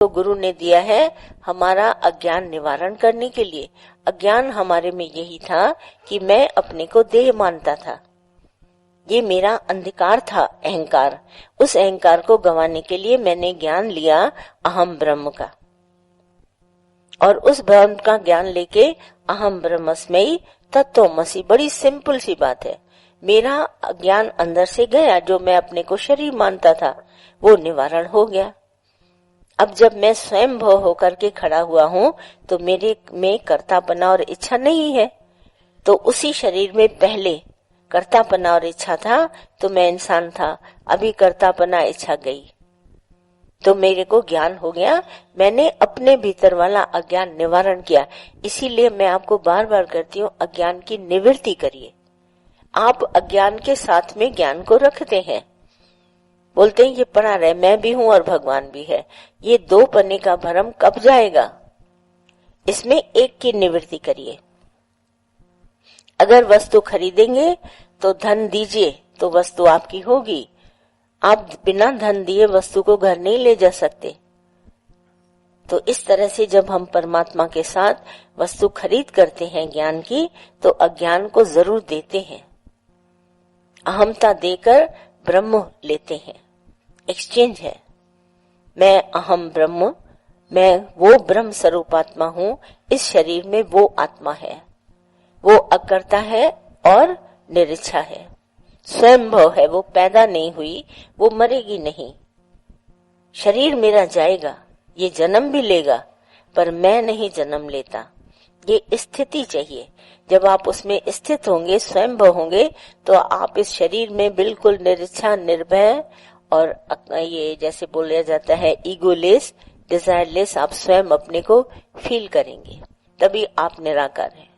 तो गुरु ने दिया है हमारा अज्ञान निवारण करने के लिए। अज्ञान हमारे में यही था कि मैं अपने को देह मानता था, ये मेरा अंधकार था, अहंकार। उस अहंकार को गंवाने के लिए मैंने ज्ञान लिया अहम ब्रह्म का, और उस ब्रह्म का ज्ञान लेके अहम ब्रह्मस्मयी तत्वमसि, बड़ी सिंपल सी बात है। मेरा ज्ञान अंदर से गया, जो मैं अपने को शरीर मानता था वो निवारण हो गया। अब जब मैं स्वयं भव होकर के खड़ा हुआ हूँ तो मेरे में कर्तापना और इच्छा नहीं है। तो उसी शरीर में पहले कर्तापना और इच्छा था तो मैं इंसान था, अभी कर्तापना इच्छा गई तो मेरे को ज्ञान हो गया, मैंने अपने भीतर वाला अज्ञान निवारण किया। इसीलिए मैं आपको बार बार कहती हूँ, अज्ञान की निवृत्ति करिए। आप अज्ञान के साथ में ज्ञान को रखते हैं, बोलते हैं ये पड़ा रहे, मैं भी हूं और भगवान भी है। ये दो पन्ने का भ्रम कब जाएगा? इसमें एक की निवृत्ति करिए। अगर वस्तु खरीदेंगे तो धन दीजिए तो वस्तु आपकी होगी। आप बिना धन दिए वस्तु को घर नहीं ले जा सकते। तो इस तरह से जब हम परमात्मा के साथ वस्तु खरीद करते हैं ज्ञान की, तो अज्ञान को जरूर देते हैं, अहमता देकर ब्रह्म लेते हैं। एक्सचेंज है। मैं अहम ब्रह्म, मैं वो ब्रह्म स्वरूपात्मा हूँ, इस शरीर में वो आत्मा है, वो अकर्ता है और निरिच्छा है, स्वयंभव है, वो पैदा नहीं हुई, वो मरेगी नहीं। शरीर मेरा जाएगा, ये जन्म भी लेगा, पर मैं नहीं जन्म लेता। ये स्थिति चाहिए। जब आप उसमें स्थित होंगे, स्वयंभव होंगे, तो आप इस शरीर में बिल्कुल निरिच्छा, निर्भय और ये जैसे बोला जाता है ईगोलेस, डिजायरलेस, आप स्वयं अपने को फील करेंगे, तभी आप निराकार हैं।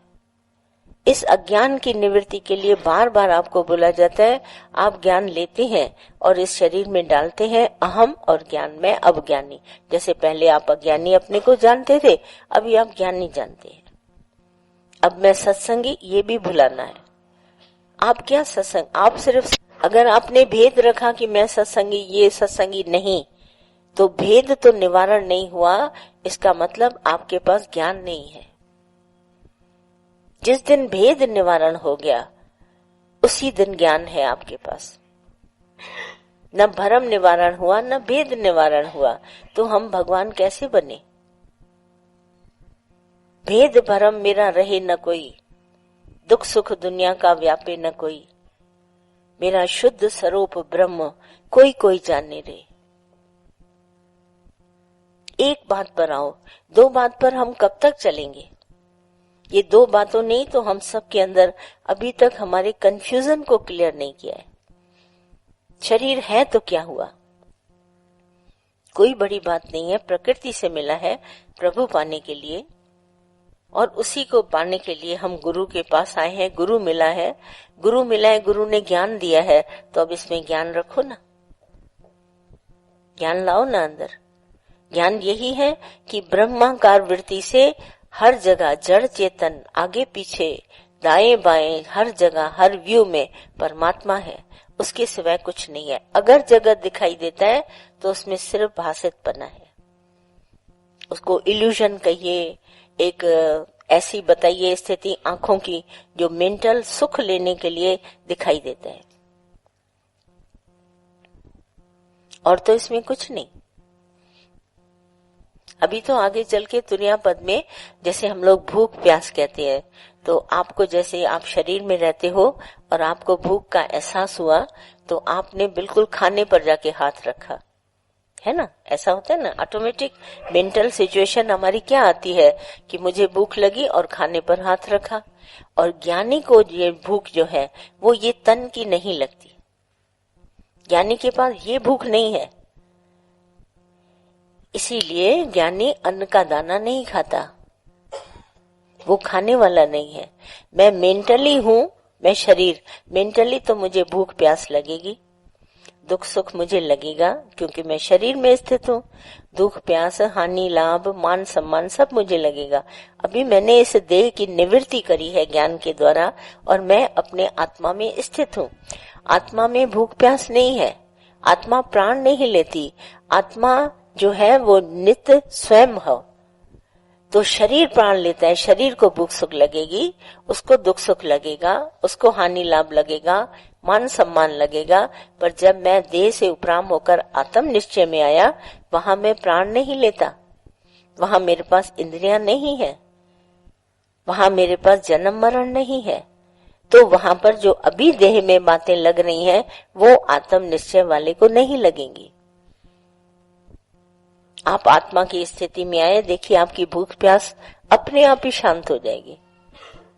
इस अज्ञान की निवृत्ति के लिए बार बार आपको बोला जाता है, आप ज्ञान लेते हैं और इस शरीर में डालते हैं अहम और ज्ञान में अब ज्ञानी। जैसे पहले आप अज्ञानी अपने को जानते थे, अभी आप ज्ञानी जानते हैं। अब मैं सत्संगी, ये भी भुलाना है। आप क्या सत्संग, आप सिर्फ अगर आपने भेद रखा कि मैं सत्संगी, ये सत्संगी नहीं, तो भेद तो निवारण नहीं हुआ। इसका मतलब आपके पास ज्ञान नहीं है। जिस दिन भेद निवारण हो गया उसी दिन ज्ञान है आपके पास। न भ्रम निवारण हुआ, न भेद निवारण हुआ, तो हम भगवान कैसे बने? भेद भरम मेरा रहे न कोई, दुख सुख दुनिया का व्यापे न कोई, मेरा शुद्ध स्वरूप ब्रह्म कोई कोई जानने रे। एक बात पर आओ, दो बात पर हम कब तक चलेंगे? ये दो बातों ने तो हम सब के अंदर अभी तक हमारे कंफ्यूजन को क्लियर नहीं किया है। शरीर है तो क्या हुआ? कोई बड़ी बात नहीं है, प्रकृति से मिला है प्रभु पाने के लिए, और उसी को पाने के लिए हम गुरु के पास आए हैं। गुरु मिला है, गुरु मिला है, गुरु ने ज्ञान दिया है, तो अब इसमें ज्ञान रखो ना, ज्ञान लाओ ना अंदर। ज्ञान यही है कि ब्रह्माकार वृत्ति से हर जगह जड़ चेतन, आगे पीछे दाएं बाएं हर जगह हर व्यू में परमात्मा है, उसके सिवाय कुछ नहीं है। अगर जगत दिखाई देता है तो उसमें सिर्फ भाषितपना है, उसको इल्यूजन कहिए, एक ऐसी बताइए स्थिति आंखों की जो मेंटल सुख लेने के लिए दिखाई देता है, और तो इसमें कुछ नहीं। अभी तो आगे चल के तुरिया पद में जैसे हम लोग भूख प्यास कहते हैं, तो आपको जैसे आप शरीर में रहते हो और आपको भूख का एहसास हुआ तो आपने बिल्कुल खाने पर जाके हाथ रखा, है ना? ऐसा होता है ना, ऑटोमेटिक मेंटल सिचुएशन हमारी क्या आती है कि मुझे भूख लगी और खाने पर हाथ रखा। और ज्ञानी को ये भूख जो है वो ये तन की नहीं लगती। ज्ञानी के पास ये भूख नहीं है, इसीलिए ज्ञानी अन्न का दाना नहीं खाता, वो खाने वाला नहीं है। मैं मेंटली हूं, मैं शरीर, मेंटली तो मुझे भूख प्यास लगेगी, दुख सुख मुझे लगेगा क्योंकि मैं शरीर में स्थित हूँ। दुख प्यास हानि लाभ मान सम्मान सब मुझे लगेगा। अभी मैंने इस देह की निवृत्ति करी है ज्ञान के द्वारा और मैं अपने आत्मा में स्थित हूँ। आत्मा में भूख प्यास नहीं है, आत्मा प्राण नहीं लेती, आत्मा जो है वो नित्य स्वयं हो। तो शरीर प्राण लेता है, शरीर को भूख सुख लगेगी, उसको दुख सुख लगेगा, उसको हानि लाभ लगेगा, मान सम्मान लगेगा। पर जब मैं देह से उपराम होकर आत्म निश्चय में आया, वहां मैं प्राण नहीं लेता, वहां मेरे पास इंद्रियां नहीं है, वहां मेरे पास जन्म मरण नहीं है। तो वहां पर जो अभी देह में बातें लग रही हैं वो आत्म निश्चय वाले को नहीं लगेंगी। आप आत्मा की स्थिति में आए, देखिए आपकी भूख प्यास अपने आप ही शांत हो जाएगी।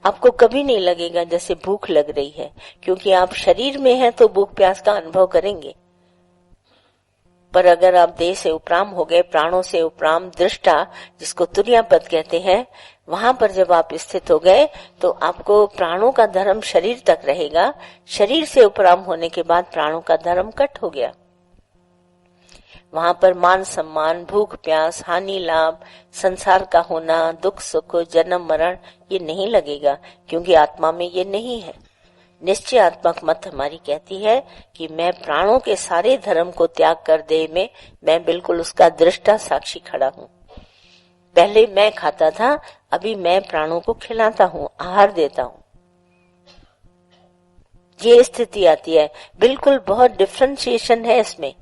आपको कभी नहीं लगेगा जैसे भूख लग रही है, क्योंकि आप शरीर में हैं तो भूख प्यास का अनुभव करेंगे। पर अगर आप देह से उपराम हो गए, प्राणों से उपराम, दृष्टा जिसको तुर्या पद कहते हैं, वहां पर जब आप स्थित हो गए तो आपको प्राणों का धर्म शरीर तक रहेगा। शरीर से उपराम होने के बाद प्राणों का धर्म कट हो गया। वहां पर मान सम्मान, भूख प्यास, हानि लाभ, संसार का होना, दुख सुख, जन्म मरण ये नहीं लगेगा, क्योंकि आत्मा में ये नहीं है। निश्चयात्मक मत हमारी कहती है कि मैं प्राणों के सारे धर्म को त्याग कर दे में मैं बिल्कुल उसका दृष्टा साक्षी खड़ा हूँ। पहले मैं खाता था, अभी मैं प्राणों को खिलाता हूँ, आहार देता हूँ। ये स्थिति आती है, बिल्कुल बहुत डिफरेंशिएशन है इसमें।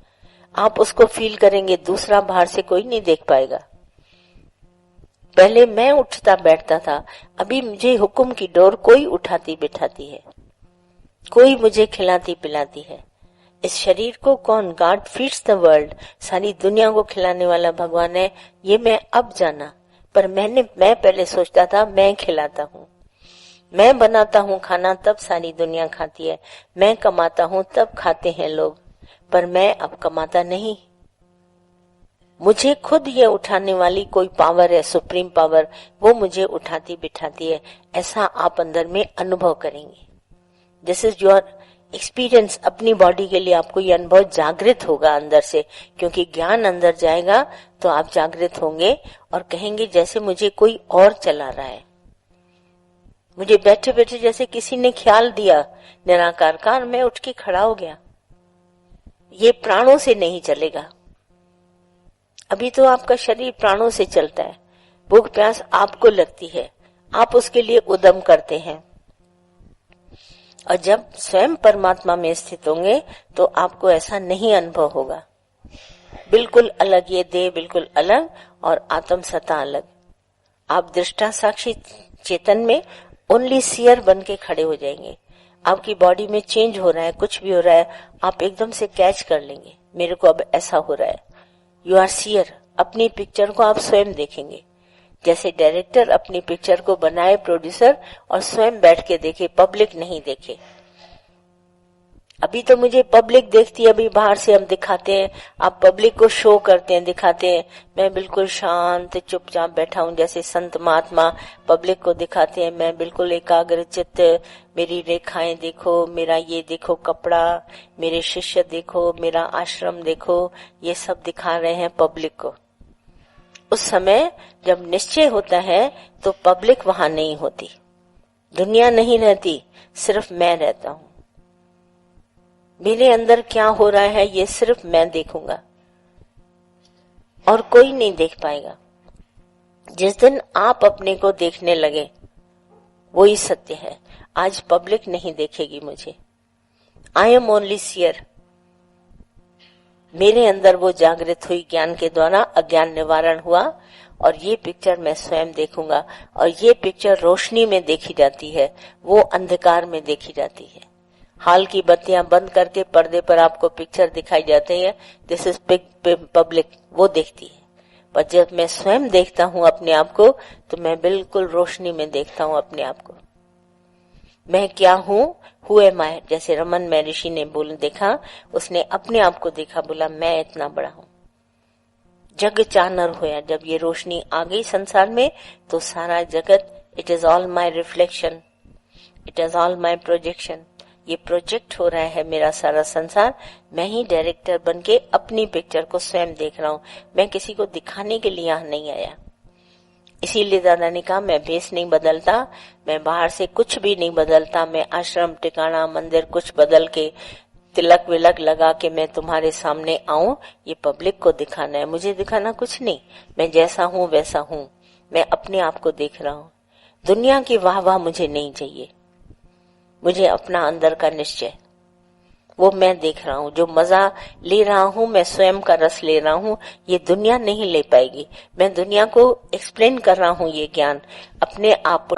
आप उसको फील करेंगे, दूसरा बाहर से कोई नहीं देख पाएगा। पहले मैं उठता बैठता था, अभी मुझे हुक्म की डोर कोई उठाती बिठाती है, कोई मुझे खिलाती पिलाती है। इस शरीर को कौन, गॉड फीड्स द वर्ल्ड, सारी दुनिया को खिलाने वाला भगवान है, ये मैं अब जाना। पर मैं पहले सोचता था मैं खिलाता हूँ, मैं बनाता हूँ खाना तब सारी दुनिया खाती है, मैं कमाता हूँ तब खाते हैं लोग, पर मैं अब कमाता नहीं। मुझे खुद ये उठाने वाली कोई पावर है, सुप्रीम पावर, वो मुझे उठाती बिठाती है। ऐसा आप अंदर में अनुभव करेंगे। This is your experience. अपनी बॉडी के लिए आपको ये अनुभव जागृत होगा अंदर से, क्योंकि ज्ञान अंदर जाएगा तो आप जागृत होंगे और कहेंगे जैसे मुझे कोई और चला रहा है। मुझे बैठे बैठे जैसे किसी ने ख्याल दिया निराकार का, और मैं उठ के खड़ा हो गया। ये प्राणों से नहीं चलेगा। अभी तो आपका शरीर प्राणों से चलता है, भूख प्यास आपको लगती है, आप उसके लिए उद्यम करते हैं। और जब स्वयं परमात्मा में स्थित होंगे तो आपको ऐसा नहीं अनुभव होगा। बिल्कुल अलग, ये देह बिल्कुल अलग और आत्म सत्ता अलग। आप दृष्टा साक्षी चेतन में ओनली सीयर बन के खड़े हो जाएंगे। आपकी बॉडी में चेंज हो रहा है, कुछ भी हो रहा है, आप एकदम से कैच कर लेंगे, मेरे को अब ऐसा हो रहा है। You are seer. अपनी पिक्चर को आप स्वयं देखेंगे, जैसे डायरेक्टर अपनी पिक्चर को बनाए प्रोड्यूसर, और स्वयं बैठ के देखे, पब्लिक नहीं देखे। अभी तो मुझे पब्लिक देखती है, अभी बाहर से हम दिखाते हैं, आप पब्लिक को शो करते हैं, दिखाते हैं। मैं बिल्कुल शांत चुपचाप बैठा हूं, जैसे संत महात्मा पब्लिक को दिखाते हैं। मैं बिल्कुल एकाग्र चित्त, मेरी रेखाएं देखो, मेरा ये देखो कपड़ा, मेरे शिष्य देखो, मेरा आश्रम देखो, ये सब दिखा रहे हैं पब्लिक को। उस समय जब निश्चय होता है तो पब्लिक वहां नहीं होती, दुनिया नहीं रहती, सिर्फ मैं रहता हूं। मेरे अंदर क्या हो रहा है ये सिर्फ मैं देखूंगा और कोई नहीं देख पाएगा। जिस दिन आप अपने को देखने लगे वही सत्य है। आज पब्लिक नहीं देखेगी मुझे, आई एम ओनली सीयर। मेरे अंदर वो जागृत हुई ज्ञान के द्वारा, अज्ञान निवारण हुआ, और ये पिक्चर मैं स्वयं देखूंगा। और ये पिक्चर रोशनी में देखी जाती है, वो अंधकार में देखी जाती है। हाल की बत्तियां बंद करके पर्दे पर आपको पिक्चर दिखाई जाती है, दिस इज पब्लिक, वो देखती है। पर जब मैं स्वयं देखता हूँ अपने आप को तो मैं बिल्कुल रोशनी में देखता हूँ अपने आप को। मैं क्या हूँ, हु एम आई, जैसे रमन महर्षि ने देखा, उसने अपने आप को देखा, बोला मैं इतना बड़ा हूँ। जग चानर होया। जब ये रोशनी आ गई संसार में तो सारा जगत, it is all my reflection, it is all my projection. ये प्रोजेक्ट हो रहा है मेरा सारा संसार, मैं ही डायरेक्टर बन के अपनी पिक्चर को स्वयं देख रहा हूँ। मैं किसी को दिखाने के लिए यहाँ नहीं आया। इसीलिए दादा ने कहा मैं भेष नहीं बदलता, मैं बाहर से कुछ भी नहीं बदलता, मैं आश्रम टिकाना मंदिर कुछ बदल के तिलक विलक लगा के मैं तुम्हारे सामने आऊं, ये पब्लिक को दिखाना है, मुझे दिखाना कुछ नहीं। मैं जैसा हूं वैसा हूं, मैं अपने आप को देख रहा हूं। दुनिया की वाह वाह मुझे नहीं चाहिए, मुझे अपना अंदर का निश्चय, वो मैं देख रहा हूं। जो मजा ले रहा हूं, मैं स्वयं का रस ले रहा हूं, ये दुनिया नहीं ले पाएगी। मैं दुनिया को एक्सप्लेन कर रहा हूं ये ज्ञान, अपने आप